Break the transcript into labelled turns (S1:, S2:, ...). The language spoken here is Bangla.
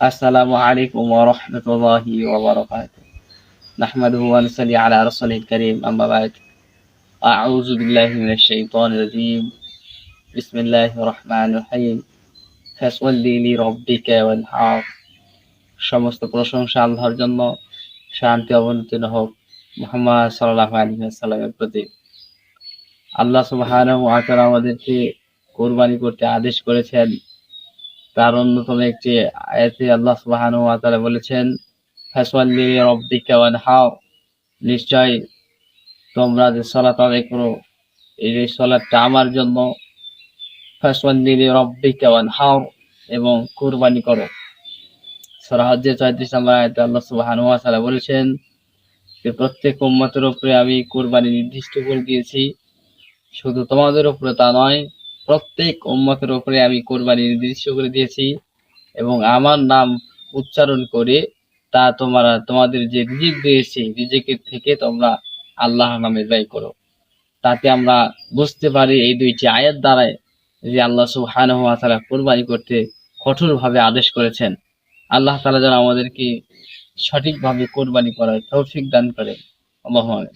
S1: আসসালামু আলাইকুম ওয়া রাহমাতুল্লাহি ওয়া বারাকাতুহু। নাহমাদুহু ওয়া নুসাল্লি আলা রাসূলিল কারীম, আম্মা বা'দ। আউযু বিল্লাহি মিনাশ শাইতানির রাজীম। বিসমিল্লাহির রহমানির রহিম। ফাসল্লি লিরাব্বিকা ওয়ানহার। সমস্ত প্রশংসা আল্লাহর জন্য, শান্তি অবতীর্ণ হোক মুহাম্মদ সাল্লাল্লাহু আলাইহি ওয়াসাল্লামের প্রতি। আল্লাহ সুবহানাহু ওয়া তাআলা আমাদেরকে কুরবানি করতে আদেশ করেছেন। তার অন্যতম একটি আয়াতে আল্লাহ সুবহানাহু ওয়া তাআলা বলেছেন, ফাসল্লি লিরাব্বিকা ওয়ানহার। নিশ্চয় তোমরা যে সালাত আদায় করো, এই যে সালাতটা আমার জন্য। ফাসল্লি লিরাব্বিকা ওয়ানহার, এবং কুরবানি করো। সূরা হজ্জের ৩৪ নম্বর আয়াতে আল্লাহ সুবহানাহু ওয়া তাআলা বলেছেন যে প্রত্যেক উম্মতের উপরে আমি কুরবানি নির্দিষ্ট করে দিয়েছি। শুধু তোমাদের উপরে তা নয়, প্রত্যেক উম্মতের উপরে আমি কুরবানি নির্দিষ্ট করে দিয়েছি, এবং আমার নাম উচ্চারণ করে তা তোমাদের যে রিজিক দিয়েছি, রিজিকের থেকে তোমরা আল্লাহর নামে ব্যয় করো। তাতে আমরা বুঝতে পারি এই দুইটি আয়াত দ্বারাই যে আল্লাহ সুবহানাহু ওয়া তাআলা কুরবানি করতে কঠোরভাবে আদেশ করেছেন। আল্লাহ তাআলা যেন আমাদেরকে সঠিকভাবে কুরবানি করার তৌফিক দান করে। আল্লাহুম্মা আমিন।